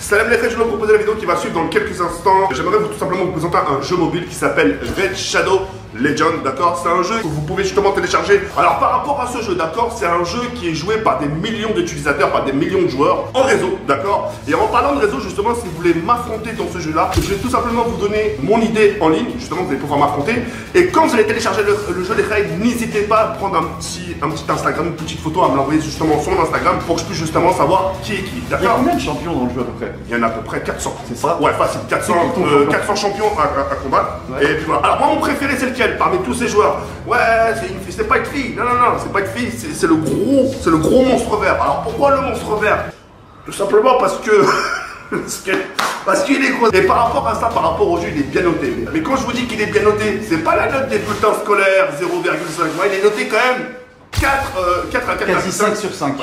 Salam les frères, je vais vous proposer la vidéo qui va suivre dans quelques instants. J'aimerais tout simplement vous présenter un jeu mobile qui s'appelle Raid Shadow Legends, d'accord? C'est un jeu que vous pouvez justement télécharger. Alors par rapport à ce jeu, d'accord, c'est un jeu qui est joué par des millions d'utilisateurs, par des millions de joueurs en réseau, d'accord? Et en parlant de réseau, justement, si vous voulez m'affronter dans ce jeu-là, je vais tout simplement vous donner mon idée en ligne, justement, vous allez pouvoir m'affronter. Et quand vous allez télécharger le jeu, les frères, n'hésitez pas à prendre un petit Instagram, une petite photo, à me l'envoyer justement sur mon Instagram pour que je puisse justement savoir qui est qui, d'accord? Il y a combien de champions dans le jeu à peu près? Il y en a à peu près 400. C'est ça? Ouais, facile, 400 champions à combattre. Ouais. Et puis voilà. Alors moi, mon préféré, c'est lequel parmi tous ces joueurs? Ouais, c'est pas une fille. Non, c'est pas une fille. C'est le gros monstre vert. Alors pourquoi le monstre vert? Tout simplement parce que... Parce qu'il est gros. Et par rapport à ça, par rapport au jeu, il est bien noté. Mais quand je vous dis qu'il est bien noté, c'est pas la note des bulletins scolaires 0,5. Ouais, il est noté quand même 4 à 4. Quasi 5 sur 5.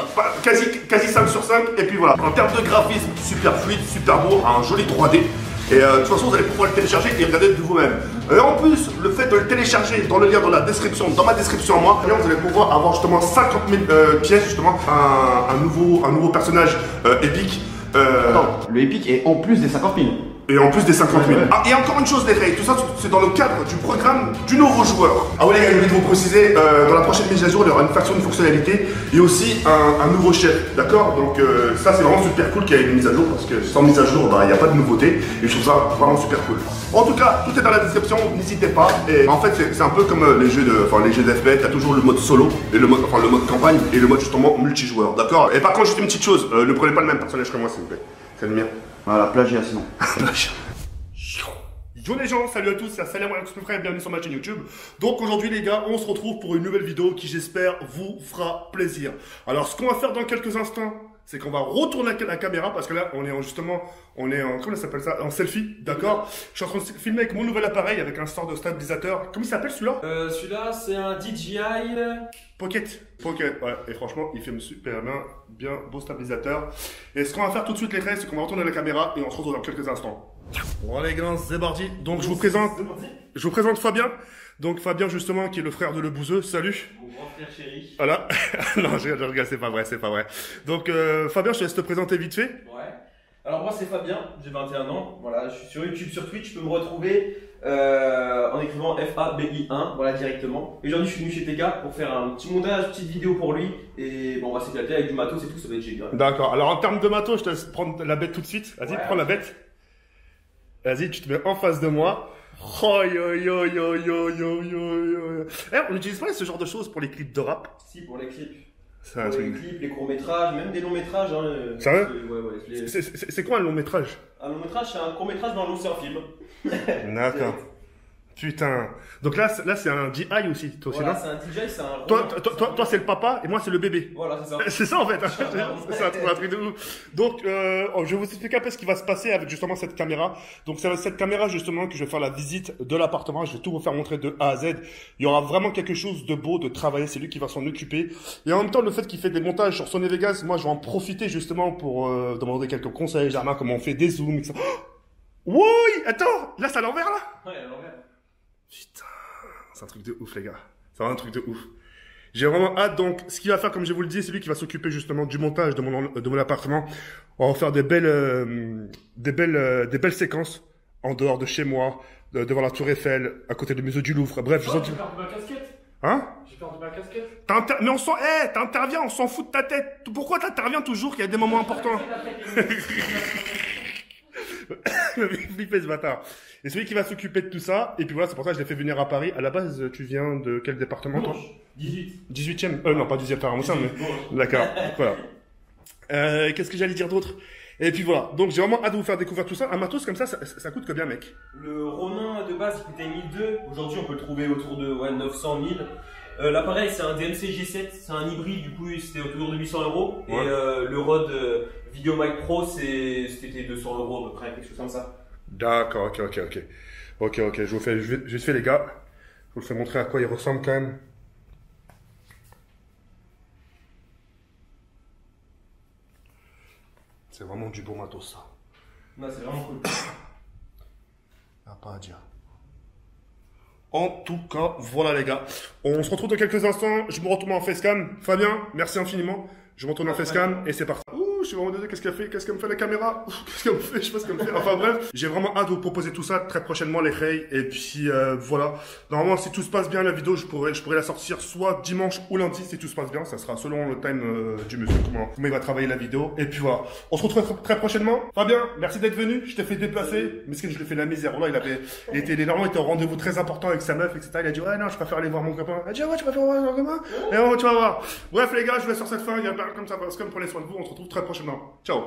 Quasi 5 sur 5. Et puis voilà. En termes de graphisme, super fluide, super beau, un joli 3D. Et de toute façon, vous allez pouvoir le télécharger et regarder de vous-même. Et en plus, le fait de le télécharger dans le lien dans la description, dans ma description à moi, vous allez pouvoir avoir justement 50 000 pièces, justement, un nouveau personnage épique. Non, le épique est en plus des 50 000. Et en plus des 50 000. Ouais. Ah, et encore une chose, les gars, tout ça, c'est dans le cadre du programme du nouveau joueur. Ah oui, les gars, j'ai oublié de vous préciser, dans la prochaine mise à jour, il y aura une fonctionnalité et aussi un nouveau chef, d'accord? Donc ça, c'est vraiment super cool qu'il y ait une mise à jour parce que sans mise à jour, bah, il n'y a pas de nouveauté et je trouve ça vraiment super cool. En tout cas, tout est dans la description, n'hésitez pas. Et en fait, c'est un peu comme les jeux d'FP, t'as toujours le mode solo et le mode campagne et le mode justement multijoueur, d'accord? Et par contre, juste une petite chose, ne prenez pas le même personnage que moi, s'il vous plaît. C'est le mien. Voilà, plagiat sinon. Yo les gens, salut à tous, c'est Salam Alex Frère, bienvenue sur ma chaîne YouTube. Donc aujourd'hui les gars, on se retrouve pour une nouvelle vidéo qui j'espère vous fera plaisir. Alors ce qu'on va faire dans quelques instants, c'est qu'on va retourner la caméra parce que là on est en comment ça s'appelle ça, en selfie, d'accord? Je suis en train de filmer avec mon nouvel appareil avec un sort de stabilisateur. Comment il s'appelle celui-là? Celui-là c'est un DJI Pocket, ouais, et franchement, il filme super bien, beau stabilisateur. Et ce qu'on va faire tout de suite, les frères, c'est qu'on va retourner la caméra et on se retrouve dans quelques instants. Bon, les gars, c'est parti. Donc, je vous présente Fabien. Donc, Fabien, justement, qui est le frère de Le Bouzeux. Salut. Mon grand frère chéri. Voilà. Non, je regarde, c'est pas vrai. Donc, Fabien, je te laisse te présenter vite fait. Ouais. Alors, moi, c'est Fabien, j'ai 21 ans. Voilà, je suis sur YouTube, sur Twitch. Tu peux me retrouver en écrivant FABI1, voilà, directement. Et aujourd'hui, je suis venu chez TK pour faire un petit montage, petite vidéo pour lui. Et bon, on va s'éclater avec du matos et tout, ça va être génial. D'accord. Alors, en termes de matos, je te laisse prendre la bête tout de suite. Vas-y, prends la bête. Vas-y, tu te mets en face de moi. Oh, yo. Eh, on n'utilise pas ce genre de choses pour les clips de rap? Si, pour les clips. C'est un Pour truc. les clips, les courts-métrages, même des longs-métrages. Hein, Sérieux? Ouais. C'est quoi un long métrage? Un long-métrage, c'est un court-métrage dans un long film. D'accord. Putain. Donc là c'est un DJI aussi, toi aussi, Voilà, non? c'est un DJI, c'est un... Toi c'est le papa et moi c'est le bébé. Voilà, c'est ça. C'est ça en fait. C'est un truc de ouf. Donc je vais vous expliquer un peu ce qui va se passer avec justement cette caméra. Donc c'est cette caméra justement que je vais faire la visite de l'appartement. Je vais tout vous faire montrer de A à Z. Il y aura vraiment quelque chose de beau, de travailler. C'est lui qui va s'en occuper. Et en même temps, le fait qu'il fait des montages sur Sony Vegas, moi je vais en profiter justement pour demander quelques conseils, Germain, comment on fait des zooms, etc. Oui, attends, là c'est à l'envers là. Ouais, à l'envers. Putain, c'est un truc de ouf les gars. C'est vraiment un truc de ouf. J'ai vraiment hâte. Donc, ce qu'il va faire, comme je vous le dis, c'est lui qui va s'occuper justement du montage de mon appartement. On va faire des belles séquences en dehors de chez moi, devant la Tour Eiffel, à côté du musée du Louvre. Bref, je sens. J'ai perdu ma casquette. Hein? J'ai perdu ma casquette. Mais on s'en, t'interviens, on s'en fout de ta tête. Pourquoi t'interviens toujours qu'il y a des moments importants? Flippé ce bâtard. Et c'est lui qui va s'occuper de tout ça. Et puis voilà, c'est pour ça que je l'ai fait venir à Paris. À la base, tu viens de quel département toi? 18e. Non, pas 18e, mais... D'accord. Voilà. Qu'est-ce que j'allais dire d'autre? Et puis voilà. Donc j'ai vraiment hâte de vous faire découvrir tout ça. Un matos comme ça coûte combien, mec? Le Ronin de base il coûtait 1002. Aujourd'hui on peut le trouver autour de 900 000. L'appareil c'est un DMC G7, c'est un hybride, du coup c'était autour de 800 €. Ouais. Et le Rode VideoMic Pro c'était 200 € à peu près, quelque chose comme ça. D'accord, ok. Je vous fais, je fais les gars. Je vous fais montrer à quoi il ressemble quand même. C'est vraiment du bon matos ça. Non, c'est vraiment cool. Y'a pas à dire. En tout cas, voilà les gars. On se retrouve dans quelques instants. Je me retourne en facecam. Fabien, merci infiniment. Je me retourne en facecam et c'est parti. Ouh, je suis vraiment désolé, qu'est-ce qu'elle me fait la caméra? Qu'est-ce qu'elle me fait? Je sais pas ce qu'elle me fait. Enfin bref, j'ai vraiment hâte de vous proposer tout ça très prochainement, les Ray. Et puis voilà. Normalement, si tout se passe bien, la vidéo, je pourrais la sortir soit dimanche ou lundi, si tout se passe bien. Ça sera selon le time du monsieur, comment il va travailler la vidéo. Et puis voilà. On se retrouve très prochainement. Fabien, merci d'être venu. Je t'ai fait déplacer. Mesquin, je lui ai fait la misère. Là, il était au rendez-vous très important avec sa meuf, etc. Il a dit, ouais, non, je préfère aller voir mon copain. Il a dit, ouais, tu préfères voir mon copain? Et bon, tu vas voir. Bref, les gars, je vous laisse sur cette fin. Il y a pas comme ça, parce que prenez soin de vous. On se retrouve très prochainement. Ciao.